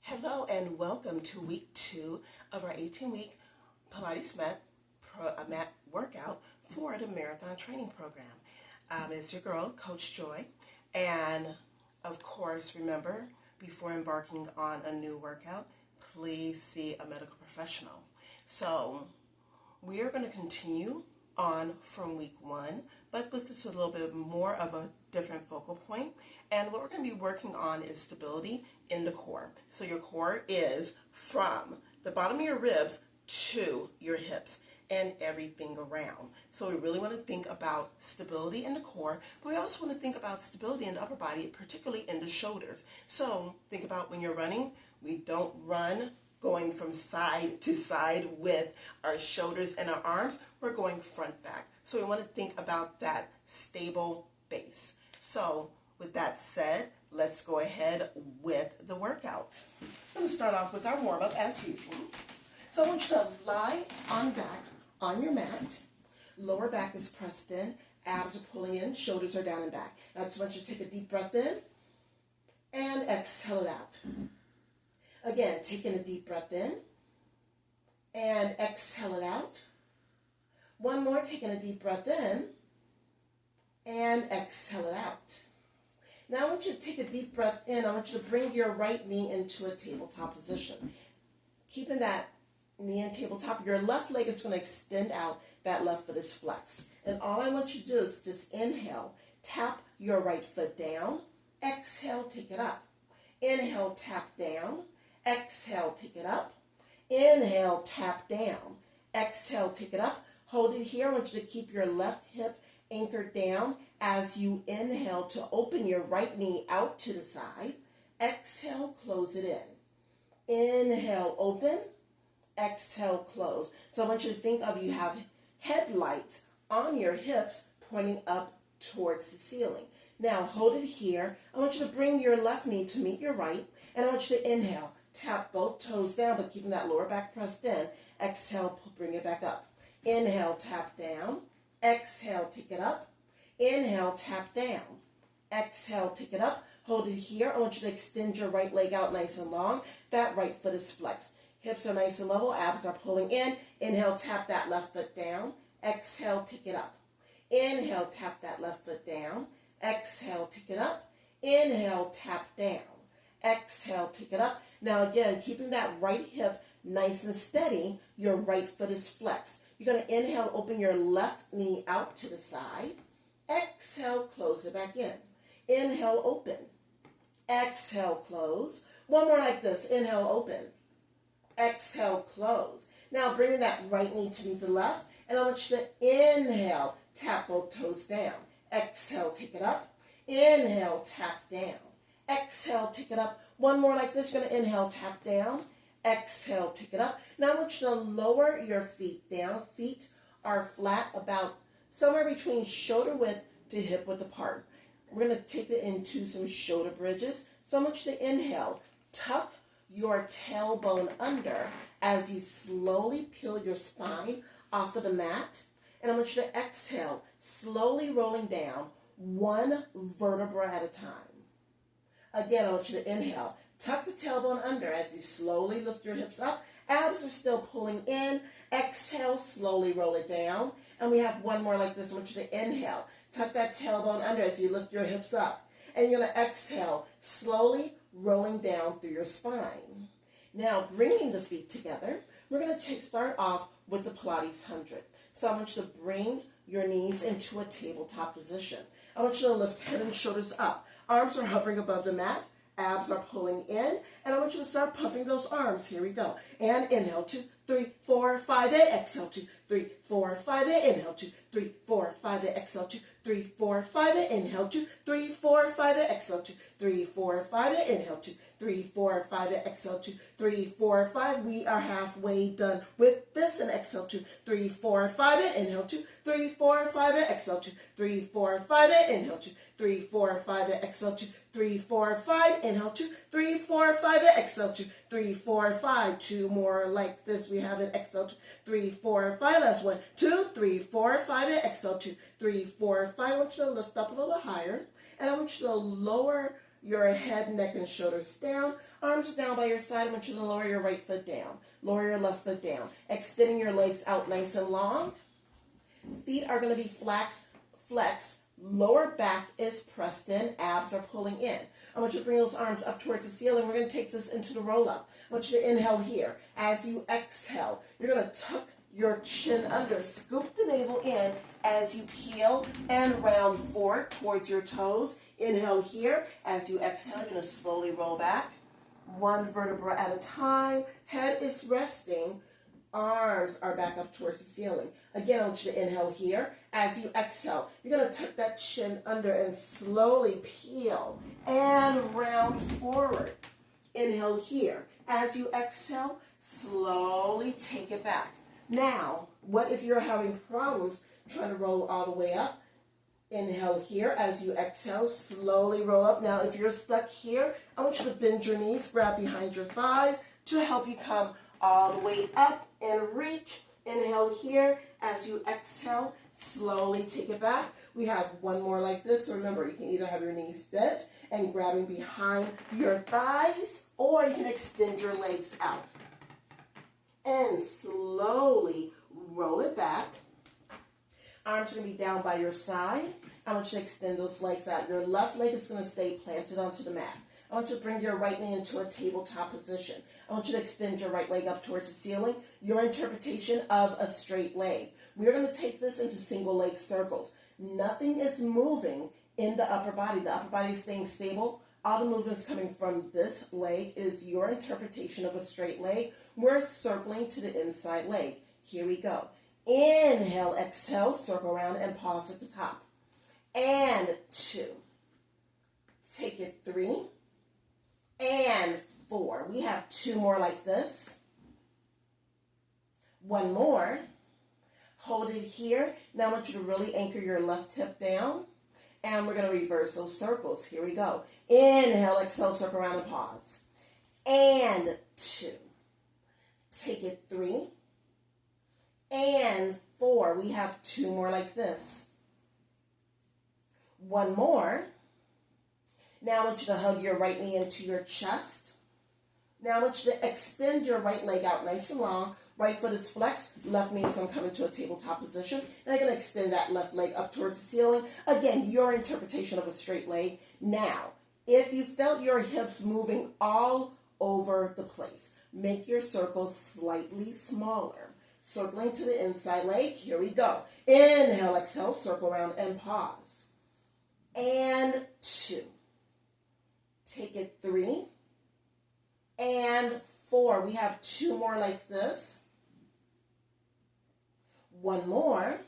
Hello and welcome to week 2 of our 18-week Pilates Mat workout for the Marathon Training Program. It's your girl, Coach Joy, and of course, remember, before embarking on a new workout, please see a medical professional. So, we are going to continue on from week 1, but with just a little bit more of a different focal point. And what we're going to be working on is stability in the core. So your core is from the bottom of your ribs to your hips and everything around. So we really want to think about stability in the core, but we also want to think about stability in the upper body, particularly in the shoulders. So think about when you're running, we don't run going from side to side with our shoulders and our arms. We're going front back. So we want to think about that stable base. So with that said, let's go ahead with the workout. I'm going to start off with our warm-up as usual. So I want you to lie on back on your mat. Lower back is pressed in, abs are pulling in, shoulders are down and back. Now I just want you to take a deep breath in and exhale it out. Again, taking a deep breath in and exhale it out. One more, taking a deep breath in and exhale it out. Now I want you to take a deep breath in. I want you to bring your right knee into a tabletop position. Keeping that knee in tabletop, your left leg is going to extend out, that left foot is flexed. And all I want you to do is just inhale, tap your right foot down, exhale, take it up. Inhale, tap down, exhale, take it up. Inhale, tap down, exhale, take it up. Hold it here. I want you to keep your left hip anchored down as you inhale to open your right knee out to the side. Exhale, close it in. Inhale, open. Exhale, close. So I want you to think of you have headlights on your hips pointing up towards the ceiling. Now hold it here. I want you to bring your left knee to meet your right, and I want you to inhale. Tap both toes down, but keeping that lower back pressed in. Exhale, bring it back up. Inhale, tap down. Exhale, take it up. Inhale, tap down. Exhale, take it up. Hold it here. I want you to extend your right leg out nice and long. That right foot is flexed. Hips are nice and level. Abs are pulling in. Inhale, tap that left foot down. Exhale, take it up. Inhale, tap that left foot down. Exhale, take it up. Inhale, tap down. Exhale, take it up. Now again, keeping that right hip nice and steady, your right foot is flexed. You're going to inhale, open your left knee out to the side. Exhale, close it back in. Inhale, open. Exhale, close. One more like this. Inhale, open. Exhale, close. Now bringing that right knee to meet the left, and I want you to inhale, tap both toes down. Exhale, take it up. Inhale, tap down. Exhale, take it up. One more like this. You're going to inhale, tap down. Exhale, take it up. Now I want you to lower your feet down. Feet are flat about somewhere between shoulder width to hip width apart. We're going to take it into some shoulder bridges. So I want you to inhale. Tuck your tailbone under as you slowly peel your spine off of the mat. And I want you to exhale, slowly rolling down one vertebra at a time. Again, I want you to inhale. Tuck the tailbone under as you slowly lift your hips up. Abs are still pulling in. Exhale, slowly roll it down. And we have one more like this. I want you to inhale. Tuck that tailbone under as you lift your hips up. And you're going to exhale, slowly rolling down through your spine. Now, bringing the feet together, we're going to start off with the Pilates 100. So I want you to bring your knees into a tabletop position. I want you to lift head and shoulders up. Arms are hovering above the mat. Abs are pulling in, and I want you to start pumping those arms. Here we go. And inhale, 2, 3, 4, 5, 8. Exhale, 2, 3, 4, 5, 8. Inhale, 2, 3, 4, 5, 8. Exhale, 2, 3, 4, 5, 8. Inhale, 2, 3, 4, 5, 8. Exhale, 2, 3, 4, 5, 8. Inhale, 2, 3, 4, 5, 8. Exhale, 2, 3, 4, 5. We are halfway done with this. And exhale, 2, 3, 4, 5, 8. Inhale, 2, 3, 4, 5, 8. Exhale, 2, 3, 4, 5, 8. Inhale, 2, 3, 4, 5, 8. Exhale, 2, 3, 4, 5. Inhale, 2, 3, 4, 5. Exhale, 2, 3, 4, 5. Two more like this. We have it. Exhale, 2, 3, 4, 5. Last one. 2, 3, 4, 5. Exhale, 2, 3, 4, 5. I want you to lift up a little higher. And I want you to lower your head, neck, and shoulders down. Arms are down by your side. I want you to lower your right foot down. Lower your left foot down. Extending your legs out nice and long. Feet are going to be flex. Lower back is pressed in. Abs are pulling in. I want you to bring those arms up towards the ceiling. We're going to take this into the roll-up. I want you to inhale here. As you exhale, you're going to tuck your chin under. Scoop the navel in as you peel and round forward towards your toes. Inhale here. As you exhale, you're going to slowly roll back. One vertebra at a time. Head is resting. Arms are back up towards the ceiling. Again, I want you to inhale here. As you exhale, you're going to tuck that chin under and slowly peel and round forward. Inhale here. As you exhale, slowly take it back. Now, what if you're having problems trying to roll all the way up? Inhale here. As you exhale, slowly roll up. Now, if you're stuck here, I want you to bend your knees, grab behind your thighs to help you come all the way up and reach. Inhale here. As you exhale, slowly take it back. We have one more like this. So remember, you can either have your knees bent and grabbing behind your thighs, or you can extend your legs out. And slowly roll it back. Arms are going to be down by your side. I want you to extend those legs out. Your left leg is going to stay planted onto the mat. I want you to bring your right knee into a tabletop position. I want you to extend your right leg up towards the ceiling. Your interpretation of a straight leg. We're going to take this into single leg circles. Nothing is moving in the upper body. The upper body is staying stable. All the movements coming from this leg is your interpretation of a straight leg. We're circling to the inside leg. Here we go. Inhale, exhale, circle around and pause at the top. And 2. Take it 3. And 4. We have 2 more like this. 1 more. Hold it here. Now I want you to really anchor your left hip down. And we're going to reverse those circles. Here we go. Inhale, exhale, circle around and pause. And 2. Take it 3. And 4. We have 2 more like this. 1 more. Now I want you to hug your right knee into your chest. Now I want you to extend your right leg out nice and long. Right foot is flexed. Left knee is going to come into a tabletop position. And I'm going to extend that left leg up towards the ceiling. Again, your interpretation of a straight leg. Now, if you felt your hips moving all over the place, make your circles slightly smaller. Circling to the inside leg. Here we go. Inhale, exhale, circle around and pause. And 2. Take it 3. And 4. We have 2 more like this. 1 more.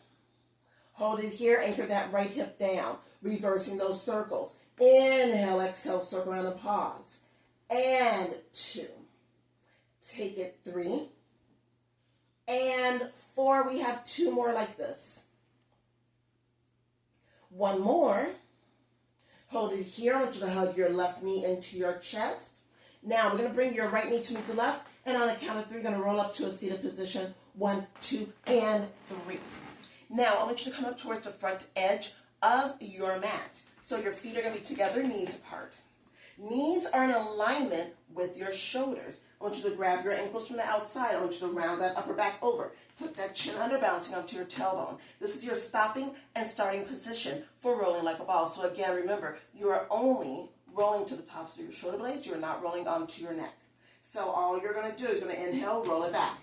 Hold it here. Anchor that right hip down. Reversing those circles. Inhale, exhale, circle around and pause. And 2. Take it 3. And 4. We have 2 more like this. 1 more. Hold it here. I want you to hug your left knee into your chest. Now we're going to bring your right knee to meet the left. And on a count of 3, you're going to roll up to a seated position. 1, 2, and 3. Now I want you to come up towards the front edge of your mat. So your feet are going to be together, knees apart. Knees are in alignment with your shoulders. I want you to grab your ankles from the outside. I want you to round that upper back over. Tuck that chin under, balancing onto your tailbone. This is your stopping and starting position for rolling like a ball. So again, remember, you are only rolling to the tops of your shoulder blades. You are not rolling onto your neck. So all you're going to do is going to inhale, roll it back.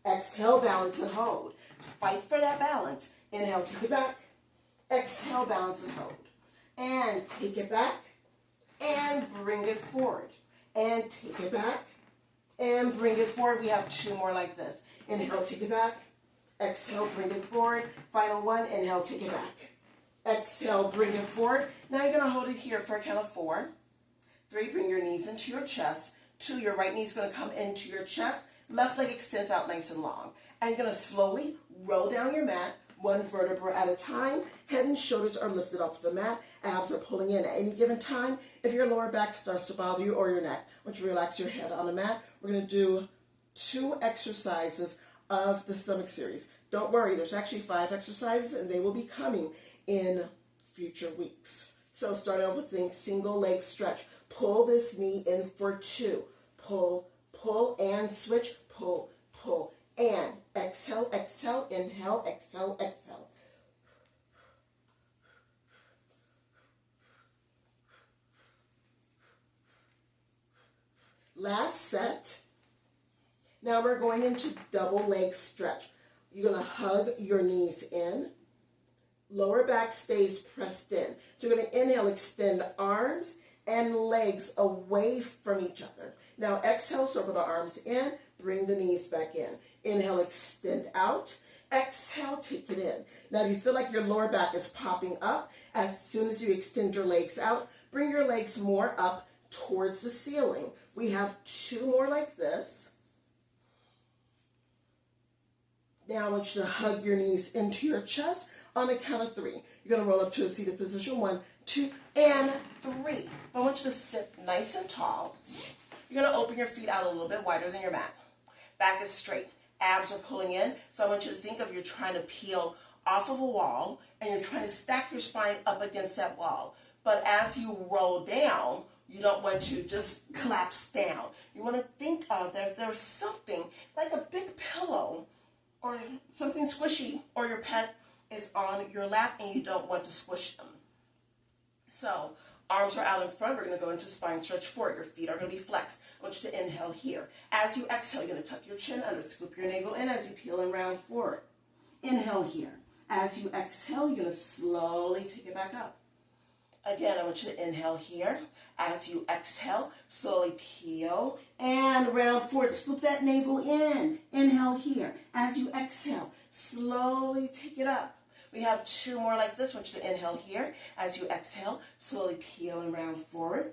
Exhale, balance and hold. Fight for that balance. Inhale, take it back. Exhale, balance and hold. And take it back. And bring it forward. And take it back. And bring it forward. We have 2 more like this. Inhale, take it back. Exhale, bring it forward. Final 1. Inhale, take it back. Exhale, bring it forward. Now you're going to hold it here for a count of 4. 3, bring your knees into your chest. 2, your right knee is going to come into your chest. Left leg extends out nice and long. And you're going to slowly roll down your mat, 1 vertebra at a time. Head and shoulders are lifted off the mat. Abs are pulling in at any given time. If your lower back starts to bother you or your neck, once you relax your head on the mat, we're going to do 2 exercises of the stomach series. Don't worry, there's actually 5 exercises, and they will be coming in future weeks. So starting off with single leg stretch. Pull this knee in for 2. Pull, pull, and switch. Pull, pull, and exhale, exhale, inhale, exhale, exhale. Last set. Now we're going into double leg stretch. You're going to hug your knees in. Lower back stays pressed in. So you're going to inhale, extend arms and legs away from each other. Now exhale, circle the arms in, bring the knees back in. Inhale, extend out. Exhale, take it in. Now if you feel like your lower back is popping up, as soon as you extend your legs out, bring your legs more up towards the ceiling. We have 2 more like this. Now I want you to hug your knees into your chest on the count of 3. You're going to roll up to a seated position. 1, 2, and 3. I want you to sit nice and tall. You're going to open your feet out a little bit wider than your mat. Back is straight. Abs are pulling in. So I want you to think of you're trying to peel off of a wall and you're trying to stack your spine up against that wall. But as you roll down, you don't want to just collapse down. You want to think of that there's something like a big pillow or something squishy, or your pet is on your lap and you don't want to squish them. So arms are out in front. We're going to go into spine stretch forward. Your feet are going to be flexed. I want you to inhale here. As you exhale, you're going to tuck your chin under, scoop your navel in as you peel and round forward. Inhale here. As you exhale, you're going to slowly take it back up. Again, I want you to inhale here. As you exhale, slowly peel and round forward. Scoop that navel in. Inhale here. As you exhale, slowly take it up. We have 2 more like this. I want you to inhale here. As you exhale, slowly peel and round forward.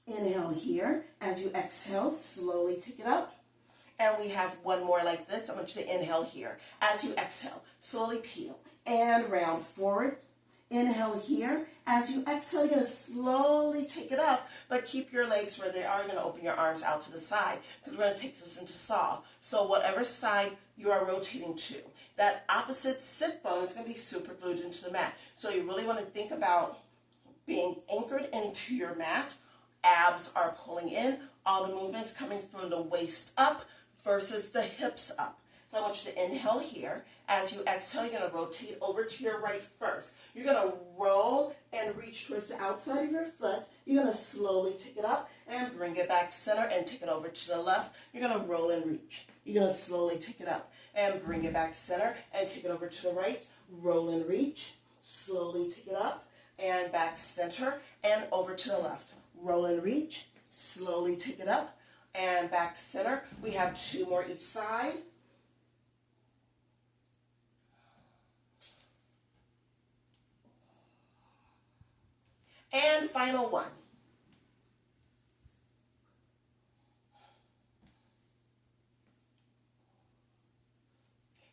Inhale here. As you exhale, slowly take it up. And we have 1 more like this. I want you to inhale here. As you exhale, slowly peel and round forward. Inhale here. As you exhale, you're going to slowly take it up, but keep your legs where they are. You're going to open your arms out to the side because we're going to take this into saw. So whatever side you are rotating to, that opposite sit bone is going to be super glued into the mat. So you really want to think about being anchored into your mat. Abs are pulling in. All the movements coming from the waist up versus the hips up. So I want you to inhale here. As you exhale, you're going to rotate over to your right first. You're going to roll and reach towards the outside of your foot. You're going to slowly take it up and bring it back center and take it over to the left. You're going to roll and reach. You're going to slowly take it up and bring it back center and take it over to the right. Roll and reach. Slowly take it up and back center and over to the left. Roll and reach. Slowly take it up and back center. We have 2 more each side. And final 1.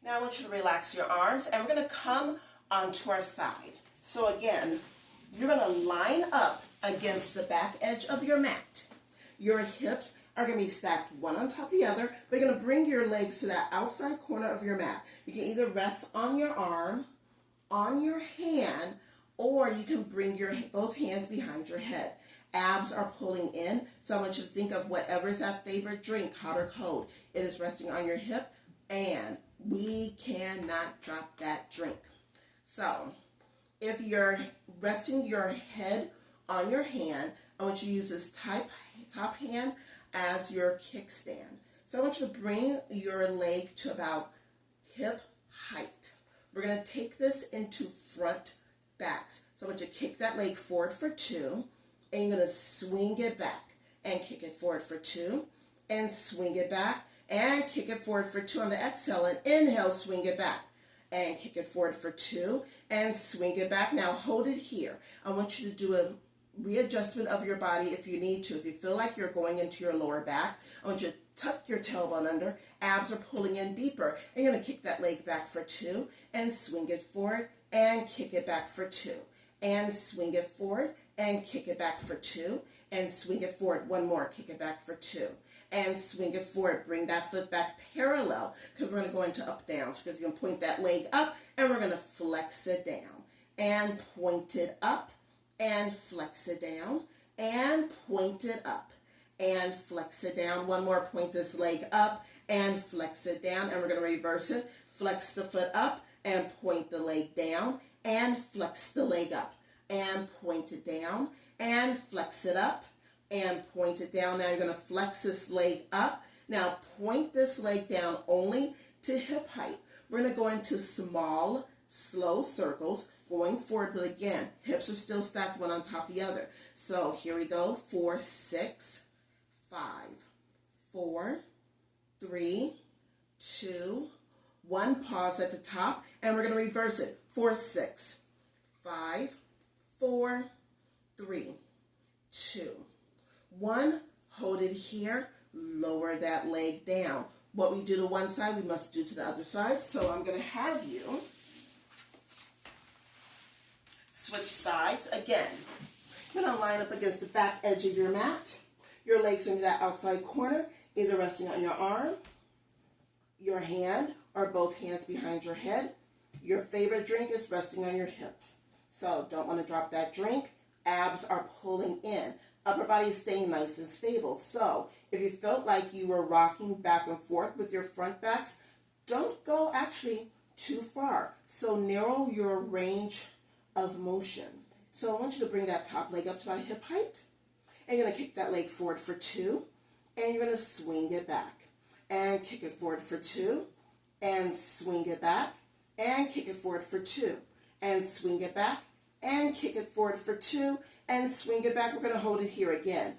Now I want you to relax your arms and we're going to come onto our side. So again, you're going to line up against the back edge of your mat. Your hips are going to be stacked one on top of the other, but you're going to bring your legs to that outside corner of your mat. You can either rest on your arm, on your hand, or you can bring your both hands behind your head. Abs are pulling in, so I want you to think of whatever is that favorite drink, hot or cold. It is resting on your hip, and we cannot drop that drink. So if you're resting your head on your hand, I want you to use this top hand as your kickstand. So I want you to bring your leg to about hip height. We're going to take this into front backs. So I want you to kick that leg forward for 2, and you're going to swing it back and kick it forward for 2, and swing it back and kick it forward for 2 on the exhale, and inhale, swing it back and kick it forward for 2 and swing it back. Now hold it here. I want you to do a readjustment of your body if you need to. If you feel like you're going into your lower back, I want you to tuck your tailbone under. Abs are pulling in deeper. And you're going to kick that leg back for 2 and swing it forward and kick it back for 2 and swing it forward and kick it back for 2 and swing it forward. 1 more, kick it back for 2 and swing it forward. Bring that foot back parallel because we're going to go into up downs because you're going to point that leg up and we're going to flex it down and point it up and flex it down, and point it up, and flex it down. One more, point this leg up, and flex it down, and we're going to reverse it. Flex the foot up, and point the leg down, and flex the leg up, and point it down, and flex it up, and point it down. Now you're going to flex this leg up. Now point this leg down only to hip height. We're going to go into small, slow circles going forward, but again, hips are still stacked one on top of the other. So here we go. 4, 6, 5, 4, 3, 2, 1. Pause at the top, and we're going to reverse it. 4, 6, 5, 4, 3, 2, 1. Hold it here. Lower that leg down. What we do to one side, we must do to the other side. So I'm going to have you switch sides. Again, you're going to line up against the back edge of your mat. Your legs are in that outside corner, either resting on your arm, your hand, or both hands behind your head. Your favorite drink is resting on your hips. So don't want to drop that drink. Abs are pulling in. Upper body is staying nice and stable. So if you felt like you were rocking back and forth with your front backs, don't go actually too far. So narrow your range of motion. So I want you to bring that top leg up to about hip height. And you're going to kick that leg forward for 2. And you're going to swing it back. And kick it forward for 2. And swing it back. And kick it forward for 2. And swing it back. And kick it forward for 2. And swing it back. We're going to hold it here again.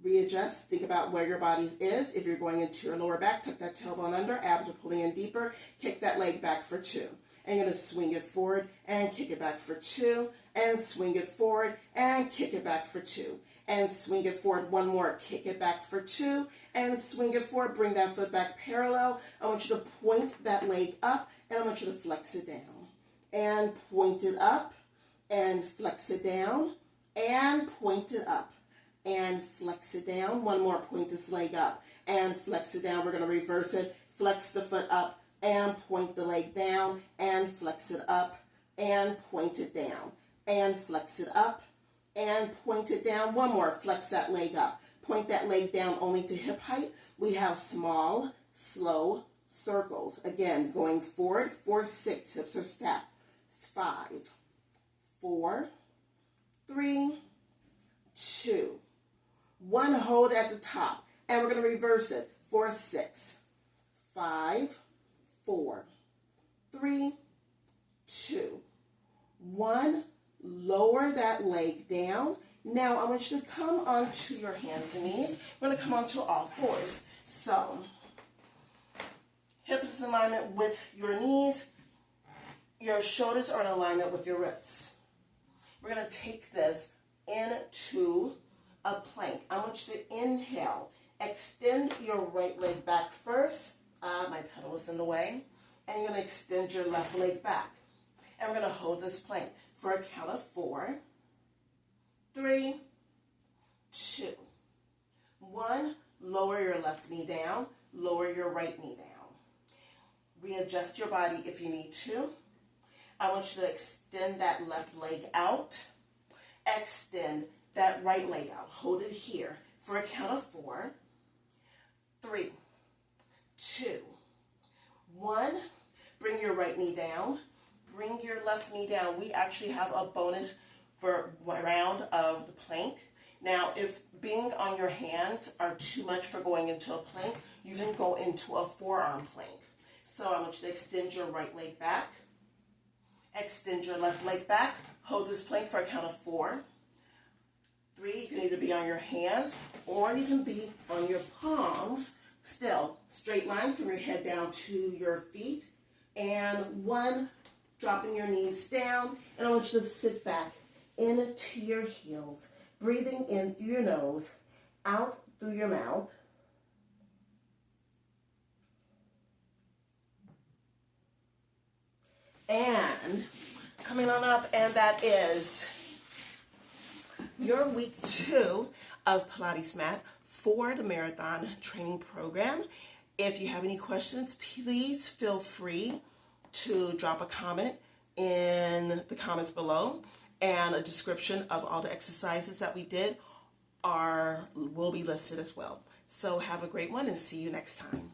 Readjust. Think about where your body is. If you're going into your lower back, tuck that tailbone under. Abs are pulling in deeper. Kick that leg back for 2. And you're going to swing it forward and kick it back for 2. And swing it forward and kick it back for 2. And swing it forward. One more. Kick it back for 2. And swing it forward. Bring that foot back parallel. I want you to point that leg up. And I want you to flex it down. And point it up. And flex it down. And point it up. And flex it down. One more. Point this leg up. And flex it down. We're going to reverse it. Flex the foot up. And point the leg down. And flex it up. And point it down. And flex it up. And point it down. One more. Flex that leg up. Point that leg down only to hip height. We have small, slow circles. Again, going forward. 4, 6. Hips are stacked. 5, 4, 3, 2, 1. Hold at the top. And we're going to reverse it. 4, 6, 5, 4, 3, 2, 1. Lower that leg down. Now I want you to come onto your hands and knees. We're going to come onto all fours. So hips in alignment with your knees. Your shoulders are in alignment with your wrists. We're going to take this into a plank. I want you to inhale. Extend your right leg back first. My pedal is in the way. And you're going to extend your left leg back. And we're going to hold this plank for a count of 4, 3, 2, 1. Lower your left knee down. Lower your right knee down. Readjust your body if you need to. I want you to extend that left leg out. Extend that right leg out. Hold it here for a count of 4, 3, 2, 1. Bring your right knee down. Bring your left knee down. We actually have a bonus for a round of the plank. Now, if being on your hands are too much for going into a plank, you can go into a forearm plank. So I want you to extend your right leg back. Extend your left leg back. Hold this plank for a count of 4, 3. You can either be on your hands or you can be on your palms. Still, straight line from your head down to your feet. And 1, dropping your knees down. And I want you to sit back into your heels. Breathing in through your nose, out through your mouth. And coming on up, and that is your week 2 of Pilates Mat for the Marathon Training Program. If you have any questions, please feel free to drop a comment in the comments below. and a description of all the exercises that we did will be listed as well. So have a great one and see you next time.